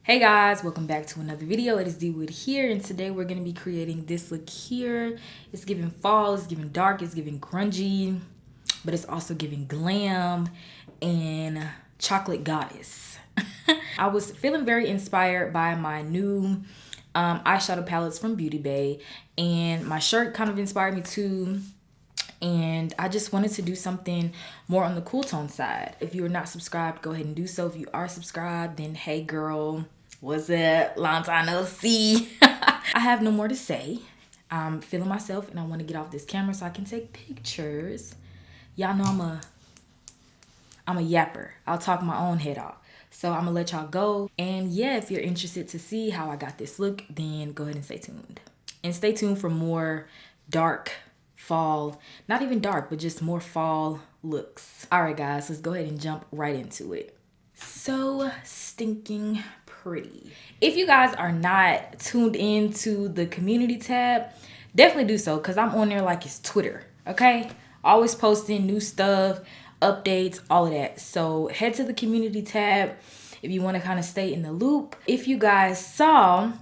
Hey guys, welcome back to another video. It is Dwood here, and today we're going to be creating this look here. It's giving fall, it's giving dark, it's giving grungy, but it's also giving glam and chocolate goddess. I was feeling very inspired by my new eyeshadow palettes from Beauty Bay, and my shirt kind of inspired me too. And I just wanted to do something more on the cool tone side. If you are not subscribed, go ahead and do so. If you are subscribed, then hey girl, what's up? Long time no see. I have no more to say. I'm feeling myself and I want to get off this camera so I can take pictures. Y'all know I'm a yapper. I'll talk my own head off. So I'm gonna let y'all go. And yeah, if you're interested to see how I got this look, then go ahead and stay tuned. And stay tuned for more dark fall, not even dark, but just more fall looks. All right guys, let's go ahead and jump right into it. So stinking pretty. If you guys are not tuned into the community tab, definitely do so, because I'm on there like it's Twitter, okay? Always posting new stuff, updates, all of that. So head to the community tab if you want to kind of stay in the loop. If you guys saw,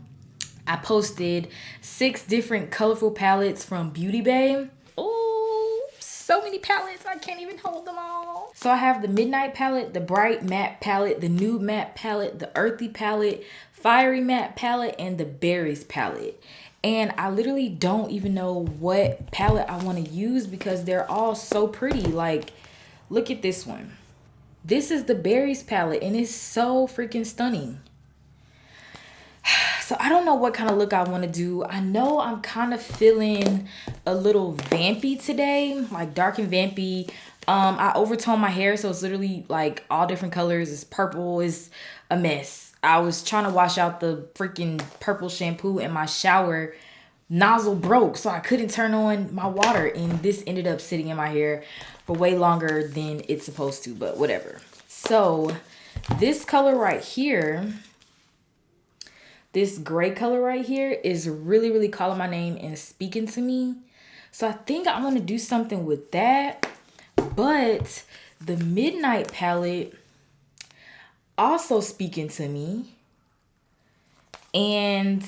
I posted 6 different colorful palettes from Beauty Bay. Oh, so many palettes, I can't even hold them all. So I have the Midnight palette, the Bright Matte palette, the Nude Matte palette, the Earthy palette, Fiery Matte palette, and the Berries palette. And I literally don't even know what palette I want to use because they're all so pretty. Like, look at this one. This is the Berries palette and it's so freaking stunning. So I don't know what kind of look I want to do. I know I'm kind of feeling a little vampy today, like dark and vampy. I overtoned my hair, so it's literally like all different colors. It's purple, it's a mess. I was trying to wash out the freaking purple shampoo and my shower nozzle broke, so I couldn't turn on my water, and this ended up sitting in my hair for way longer than it's supposed to, but whatever. So this color right here, this gray color right here is really, really calling my name and speaking to me. So I think I want to do something with that. But the Midnight palette also speaking to me. And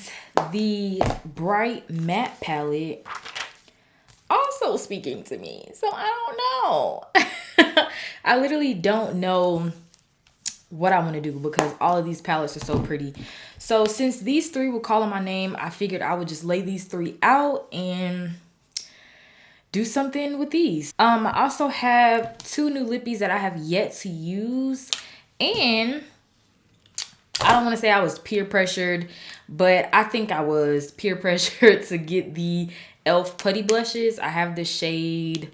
the Bright Matte palette also speaking to me. So I don't know. I literally don't know what I want to do because all of these palettes are so pretty. So since these 3 were calling my name, I figured I would just lay these 3 out and do something with these. I also have 2 new lippies that I have yet to use, and I don't want to say I was peer pressured, but I think I was peer pressured to get the 𝐒𝐹 putty blushes. I have the shade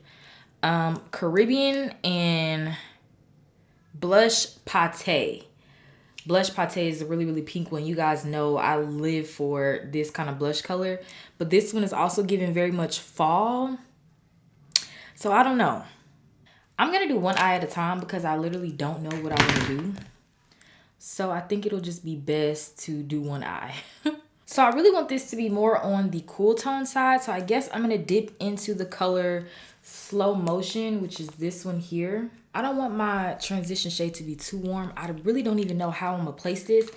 Caribbean and Blush Pate. Blush Pate is a really, really pink one. You guys know I live for this kind of blush color. But this one is also giving very much fall. So I don't know. I'm going to do one eye at a time because I literally don't know what I want to do. So I think it'll just be best to do one eye. So I really want this to be more on the cool tone side. So I guess I'm going to dip into the color Slow Motion, which is this one here. I don't want my transition shade to be too warm. I really don't even know how I'm going to place this.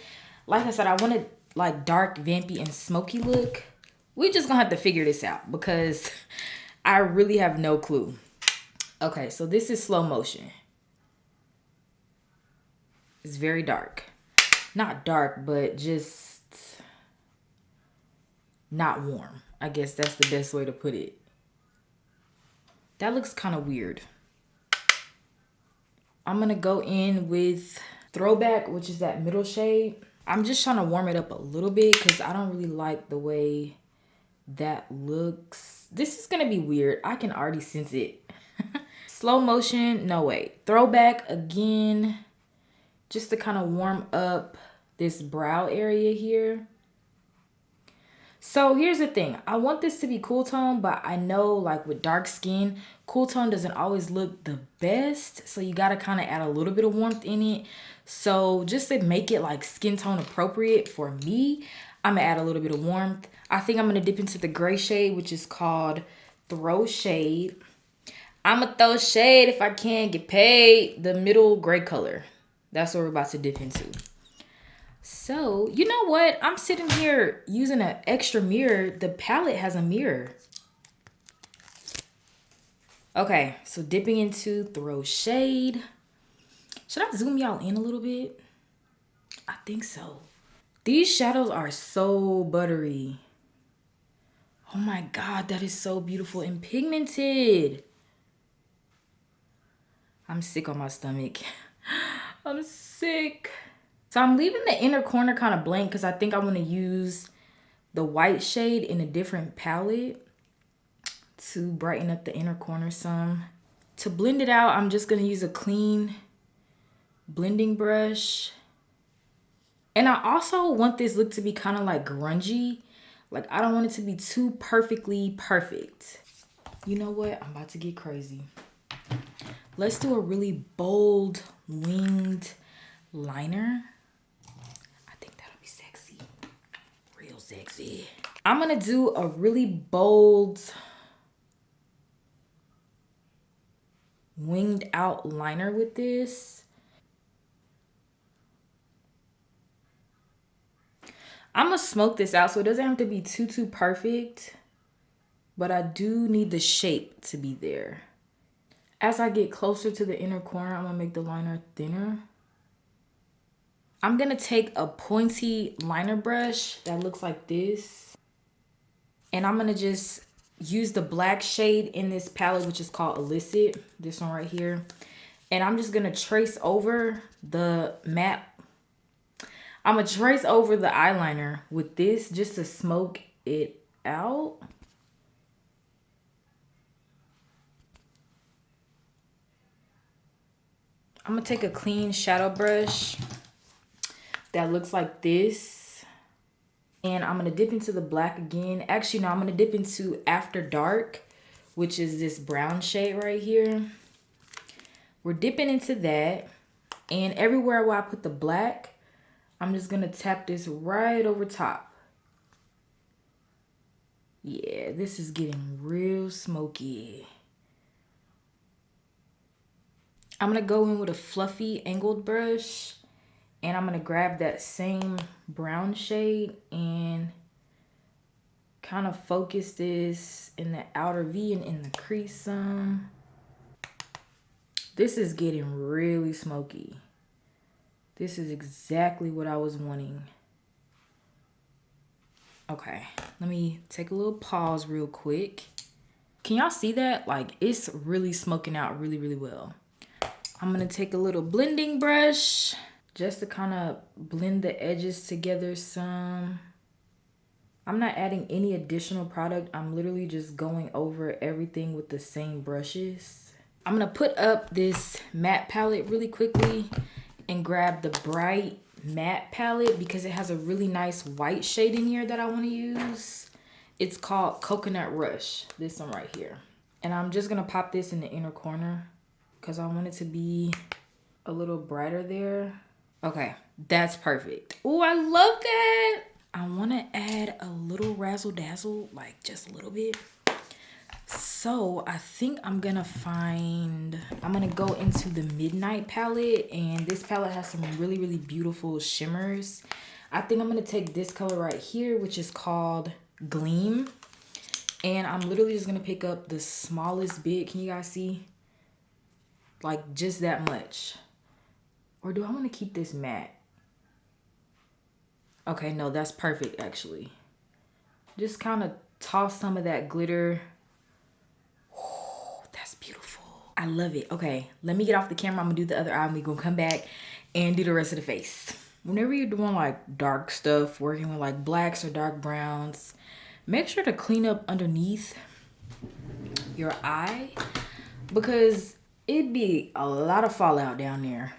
Like I said, I want it like dark, vampy, and smoky look. We're just going to have to figure this out because I really have no clue. Okay, so this is Slow Motion. It's very dark. Not dark, but just not warm. I guess that's the best way to put it. That looks kind of weird. I'm going to go in with Throwback, which is that middle shade. I'm just trying to warm it up a little bit because I don't really like the way that looks. This is going to be weird. I can already sense it. Slow Motion. No, wait. Throwback again. Just to kind of warm up this brow area here. So here's the thing. I want this to be cool tone, but I know like with dark skin, cool tone doesn't always look the best. So you got to kind of add a little bit of warmth in it. So just to make it like skin tone appropriate for me, I'm going to add a little bit of warmth. I think I'm going to dip into the gray shade, which is called Throw Shade. I'm going to throw shade if I can't get paid. The middle gray color. That's what we're about to dip into. So So, you know what? I'm sitting here using an extra mirror. The palette has a mirror. Okay, so dipping into the Rose shade. Should I zoom y'all in a little bit? I think so. These shadows are so buttery. Oh my God, that is so beautiful and pigmented. I'm sick on my stomach. I'm sick. So I'm leaving the inner corner kind of blank because I think I want to use the white shade in a different palette to brighten up the inner corner some. To blend it out, I'm just going to use a clean blending brush. And I also want this look to be kind of like grungy. Like, I don't want it to be too perfectly perfect. You know what? I'm about to get crazy. Let's do a really bold winged liner. I think that'll be sexy. Real sexy. I'm gonna do a really bold winged out liner with this. I'm gonna smoke this out so it doesn't have to be too perfect, but I do need the shape to be there. As I get closer to the inner corner, I'm gonna make the liner thinner. I'm gonna take a pointy liner brush that looks like this, and I'm gonna just use the black shade in this palette, which is called Illicit, this one right here. And I'm just gonna trace over the matte. I'm gonna trace over the eyeliner with this just to smoke it out. I'm gonna take a clean shadow brush that looks like this. And I'm gonna dip into the black again. Actually, no, I'm gonna dip into After Dark, which is this brown shade right here. We're dipping into that. And everywhere where I put the black, I'm just gonna tap this right over top. Yeah, this is getting real smoky. I'm gonna go in with a fluffy angled brush, and I'm gonna grab that same brown shade and kind of focus this in the outer V and in the crease some. This is getting really smoky. This is exactly what I was wanting. Okay, let me take a little pause real quick. Can y'all see that? Like, it's really smoking out really, really well. I'm gonna take a little blending brush just to kind of blend the edges together some. I'm not adding any additional product. I'm literally just going over everything with the same brushes. I'm gonna put up this matte palette really quickly and grab the bright matte palette because it has a really nice white shade in here that I want to use. It's called Coconut Rush, this one right here. And I'm just gonna pop this in the inner corner because I want it to be a little brighter there. Okay, that's perfect. Oh, I love that. I want to add a little razzle dazzle, like just a little bit. So I think I'm gonna go into the Midnight palette, and this palette has some really, really beautiful shimmers. I think I'm gonna take this color right here, which is called Gleam. And I'm literally just gonna pick up the smallest bit. Can you guys see? Like just that much. Or do I want to keep this matte? Okay, no, that's perfect actually. Just kind of toss some of that glitter. Oh, that's beautiful. I love it. Okay, let me get off the camera. I'm gonna do the other eye and we're gonna come back and do the rest of the face. Whenever you're doing like dark stuff, working with like blacks or dark browns, make sure to clean up underneath your eye because it'd be a lot of fallout down there.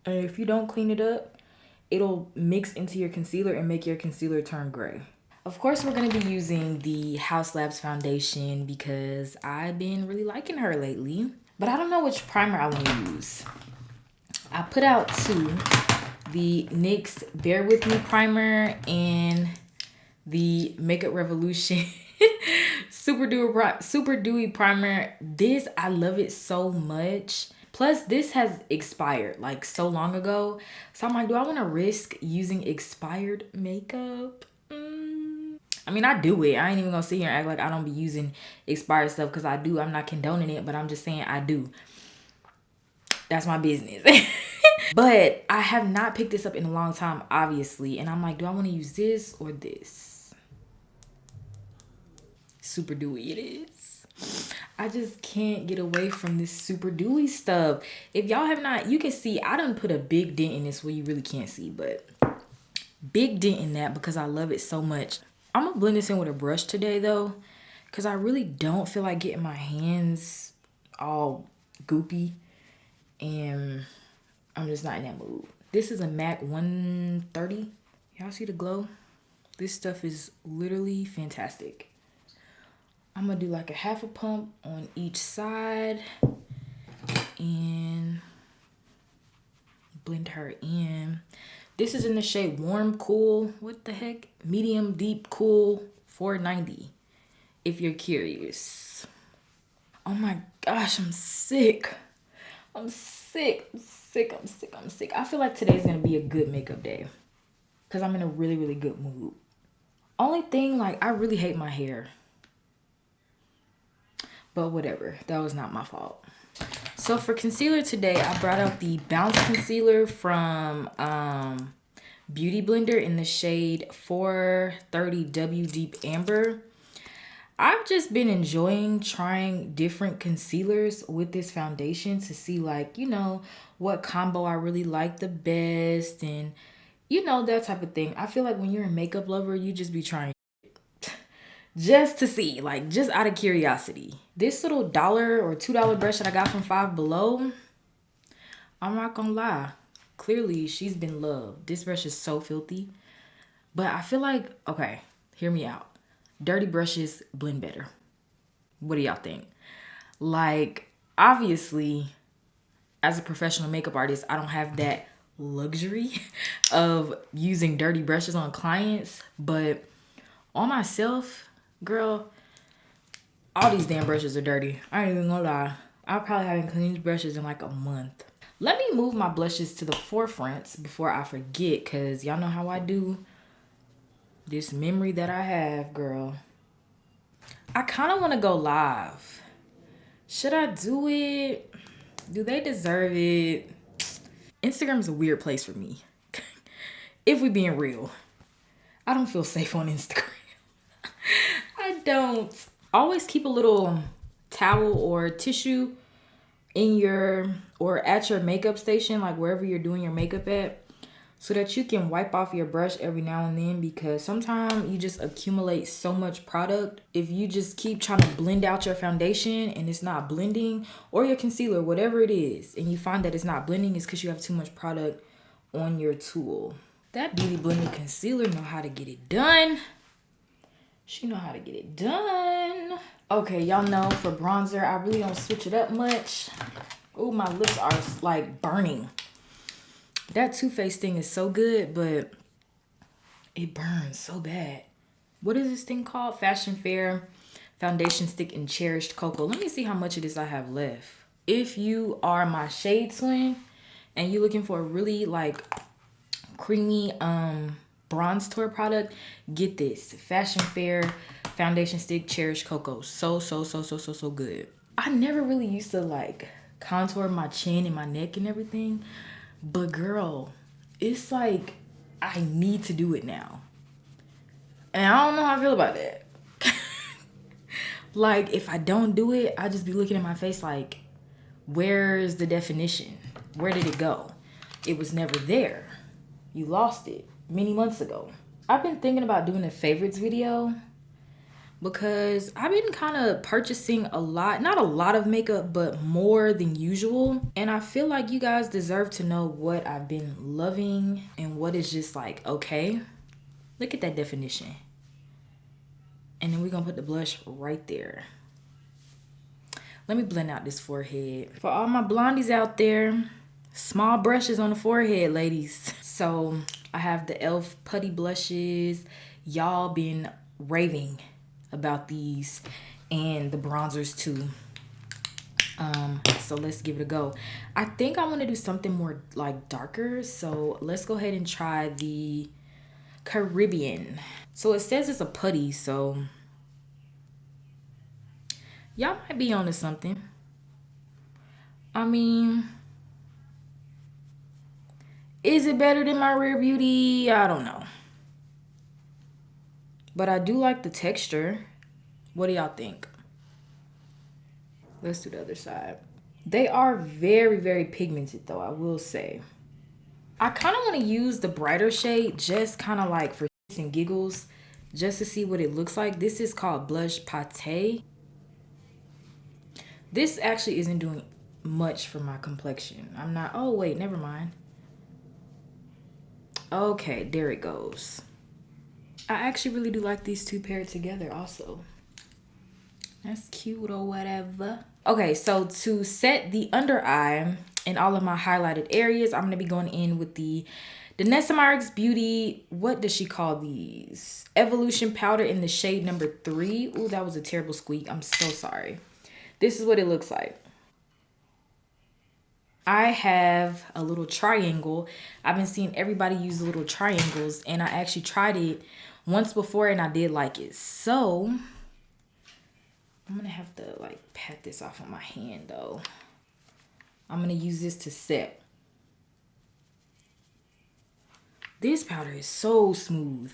And if you don't clean it up, it'll mix into your concealer and make your concealer turn gray. Of course, we're gonna be using the Haus Labs foundation because I've been really liking her lately. But I don't know which primer I want to use. I put out two. The NYX Bear With Me primer and the Makeup Revolution Super Dewy primer. This, I love it so much. Plus, this has expired like so long ago. So I'm like, do I want to risk using expired makeup? I mean, I do it. I ain't even gonna sit here and act like I don't be using expired stuff, because I do. I'm not condoning it, but I'm just saying I do. That's my business. But I have not picked this up in a long time, obviously. And I'm like, do I want to use this or this? Super dewy it is. I just can't get away from this super dewy stuff. If y'all have not, you can see I done put a big dent in this. Well, you really can't see, but big dent in that because I love it so much. I'm gonna blend this in with a brush today though, because I really don't feel like getting my hands all goopy, and I'm just not in that mood. This is a MAC 130. Y'all see the glow? This stuff is literally fantastic. I'm gonna do like a half a pump on each side and blend her in. This is in the shade Warm Cool. What the heck? Medium Deep Cool 490. If you're curious. Oh my gosh, I'm sick. I'm sick. I feel like today's gonna be a good makeup day, because I'm in a really, really good mood. Only thing, like, I really hate my hair. But whatever, that was not my fault. So for concealer today, I brought out the Bounce Concealer from Beauty Blender in the shade 430W Deep Amber. I've just been enjoying trying different concealers with this foundation to see, like, you know, what combo I really like the best, and, you know, that type of thing. I feel like when you're a makeup lover, you just be trying just to see, like, just out of curiosity. This little $1 or $2 brush that I got from Five Below, I'm not gonna lie, clearly she's been loved. This brush is so filthy, but I feel like, okay, hear me out. Dirty brushes blend better. What do y'all think? Like, obviously, as a professional makeup artist, I don't have that luxury of using dirty brushes on clients, but on myself, girl, all these damn brushes are dirty. I ain't even gonna lie. I probably haven't cleaned brushes in like a month. Let me move my blushes to the forefront before I forget, because y'all know how I do. This memory that I have, girl. I kind of want to go live. Should I do it? Do they deserve it? Instagram's a weird place for me. If we being real. I don't feel safe on Instagram. I don't. Always keep a little towel or tissue in your, or at your makeup station, like wherever you're doing your makeup at, so that you can wipe off your brush every now and then, because sometimes you just accumulate so much product. If you just keep trying to blend out your foundation and it's not blending, or your concealer, whatever it is, and you find that it's not blending, it's because you have too much product on your tool. That Beauty Blender concealer know how to get it done. She know how to get it done. Okay, y'all know for bronzer, I really don't switch it up much. Oh, my lips are like burning. That Too Faced thing is so good, but it burns so bad. What is this thing called? Fashion Fair Foundation Stick in Cherished Cocoa. Let me see how much of this I have left. If you are my shade twin and you're looking for a really like creamy bronze tour product, get this. Fashion Fair Foundation Stick Cherished Cocoa. So good. I never really used to like contour my chin and my neck and everything. But girl, it's like I need to do it now. And I don't know how I feel about that. Like, if I don't do it, I just be looking at my face like, where's the definition? Where did it go? It was never there. You lost it many months ago. I've been thinking about doing a favorites video, because I've been kind of purchasing a lot, not a lot of makeup, but more than usual. And I feel like you guys deserve to know what I've been loving and what is just like, okay, look at that definition. And then we're gonna put the blush right there. Let me blend out this forehead. For all my blondies out there, small brushes on the forehead, ladies. So I have the e.l.f. putty blushes. Y'all been raving about these, and the bronzers too. So let's give it a go. I think I want to do something more like darker. So let's go ahead and try the Caribbean. So it says it's a putty, so y'all might be onto something. I mean, is it better than my Rare Beauty? I don't know. But I do like the texture. What do y'all think? Let's do the other side. They are very, very pigmented though, I will say. I kind of want to use the brighter shade just kind of like for shits and giggles, just to see what it looks like. This is called Blush Pate. This actually isn't doing much for my complexion. I'm not, oh wait, never mind. Okay, there it goes. I actually really do like these two paired together also. That's cute or whatever. Okay, so to set the under eye and all of my highlighted areas, I'm gonna be going in with the Danessa Myricks Beauty, what does she call these? Evolution Powder in the shade number 3. Ooh, that was a terrible squeak. I'm so sorry. This is what it looks like. I have a little triangle. I've been seeing everybody use the little triangles, and I actually tried it once before and I did like it. So I'm gonna have to like pat this off on my hand though. I'm gonna use this to set. This powder is so smooth.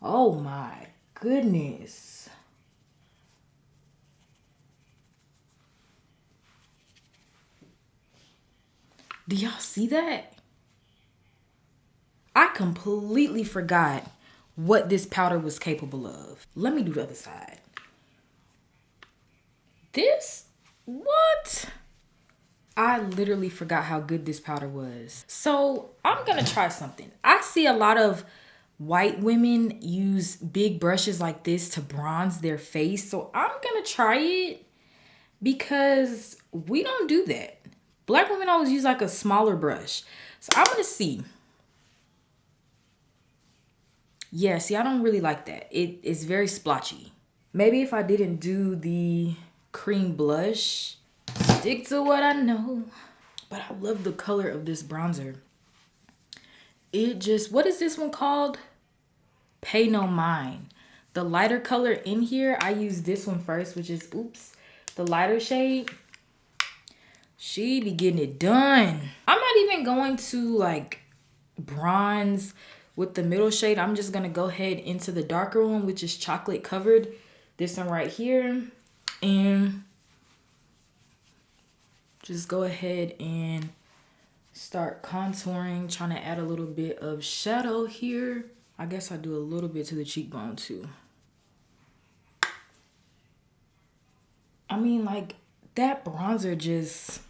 Oh my goodness. Do y'all see that? I completely forgot what this powder was capable of. Let me do the other side. This? What? I literally forgot how good this powder was. So I'm gonna try something. I see a lot of white women use big brushes like this to bronze their face. So I'm gonna try it because we don't do that. Black women always use like a smaller brush. So I'm gonna see. Yeah, see, I don't really like that. It's very splotchy. Maybe if I didn't do the cream blush, stick to what I know. But I love the color of this bronzer. It just, what is this one called? Pay No Mind. The lighter color in here, I use this one first, which is, oops, the lighter shade. She be getting it done. I'm not even going to like bronze with the middle shade. I'm just gonna go ahead into the darker one, which is chocolate covered. This one right here. And just go ahead and start contouring, trying to add a little bit of shadow here. I guess I do a little bit to the cheekbone too. I mean, like, that bronzer just,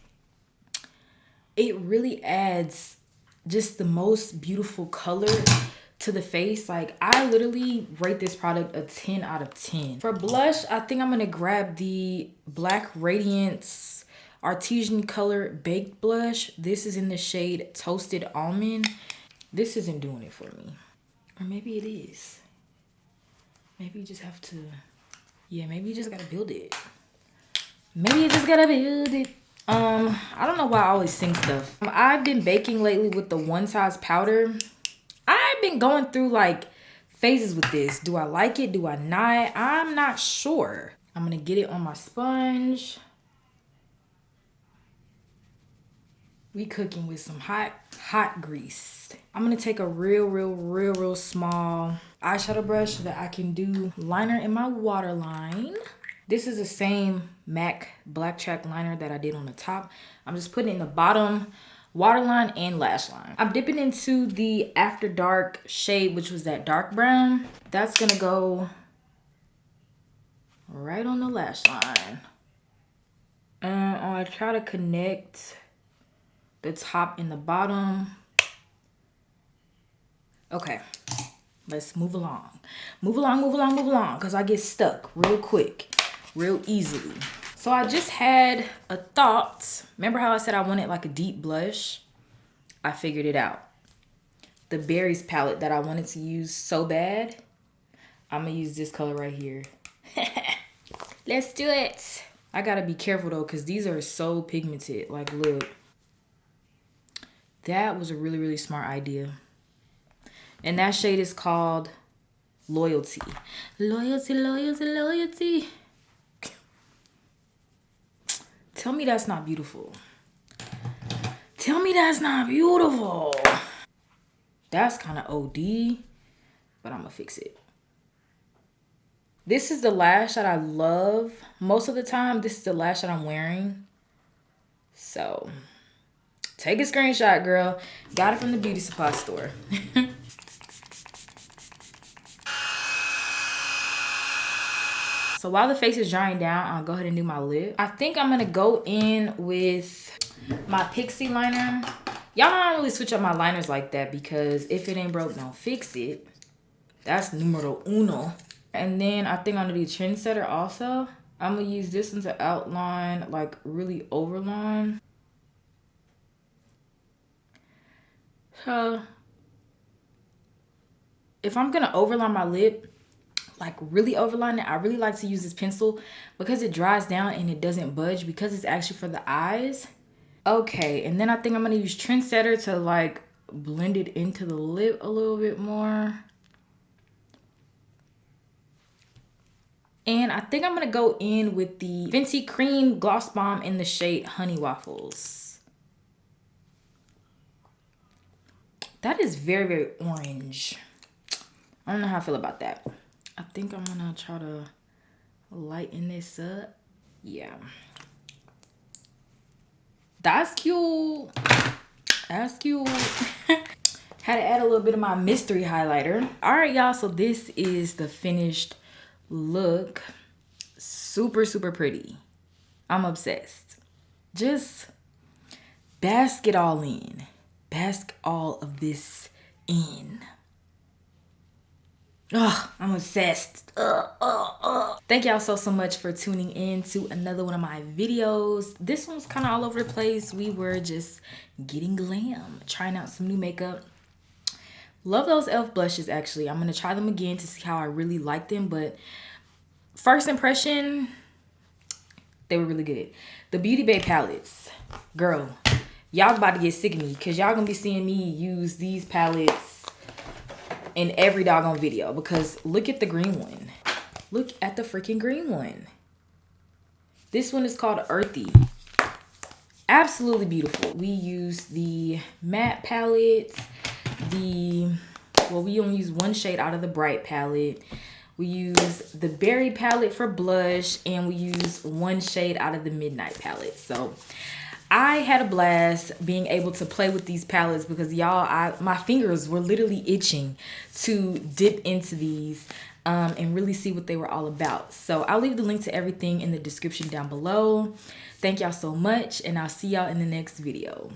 it really adds just the most beautiful color to the face. Like, I literally rate this product a 10 out of 10. For blush, I think I'm gonna grab the Black Radiance Artesian Color Baked Blush. This is in the shade Toasted Almond. This isn't doing it for me. Or maybe it is. Maybe you just have to, yeah, maybe you just gotta build it. Maybe you just gotta build it. I don't know why I always sing stuff. I've been baking lately with the One Size powder. I've been going through like phases with this. Do I like it? Do I not? I'm not sure. I'm gonna get it on my sponge. We cooking with some hot grease. I'm gonna take a real small eyeshadow brush so that I can do liner in my waterline. This is the same MAC Black Track liner that I did on the top. I'm just putting it in the bottom waterline and lash line. I'm dipping into the After Dark shade, which was that dark brown. That's gonna go right on the lash line. And I'm gonna try to connect the top and the bottom. Okay, let's move along. Move along, because I get stuck real quick, real easily. So I just had a thought. Remember how I said I wanted like a deep blush? I figured it out. The Berries palette that I wanted to use so bad, I'm gonna use this color right here. Let's do it. I gotta be careful though, because these are so pigmented. Like, look. That was a really, really smart idea. And that shade is called Loyalty. Loyalty, loyalty, loyalty. Tell me that's not beautiful. Tell me that's not beautiful. That's kind of OD, but I'm gonna fix it. This is the lash that I love. Most of the time, this is the lash that I'm wearing. So, take a screenshot, girl. Got it from the beauty supply store. So while the face is drying down, I'll go ahead and do my lip. I think I'm gonna go in with my Pixie liner. Y'all don't really switch up my liners like that, because if it ain't broke, don't fix it. That's numero uno. And then I think I'm gonna do Trendsetter also. I'm gonna use this one to outline, like really overline. So if I'm gonna overline my lip, like really overline it, I really like to use this pencil because it dries down and it doesn't budge, because it's actually for the eyes. Okay, and then I think I'm gonna use Trendsetter to like blend it into the lip a little bit more. And I think I'm gonna go in with the Fenty Cream Gloss Bomb in the shade Honey Waffles. That is very, very orange. I don't know how I feel about that. I think I'm gonna try to lighten this up. Yeah. That's cute. That's cute. Had to add a little bit of my mystery highlighter. All right, y'all. So this is the finished look. Super, super pretty. I'm obsessed. Just bask it all in. Bask all of this in. Oh, I'm obsessed. Thank y'all so much for tuning in to another one of my videos. This one's kind of all over the place. We were just getting glam, trying out some new makeup. Love those e.l.f. blushes, actually. I'm going to try them again to see how I really like them. But first impression, they were really good. The Beauty Bay palettes. Girl, y'all about to get sick of me, because y'all going to be seeing me use these palettes in every doggone video, because look at the green one. Look at the freaking green one. This one is called Earthy. Absolutely beautiful. We use the matte palette. Well, we only use one shade out of the bright palette. We use the berry palette for blush, and we use one shade out of the midnight palette. So I had a blast being able to play with these palettes, because y'all, my fingers were literally itching to dip into these and really see what they were all about. So I'll leave the link to everything in the description down below. Thank y'all so much, and I'll see y'all in the next video.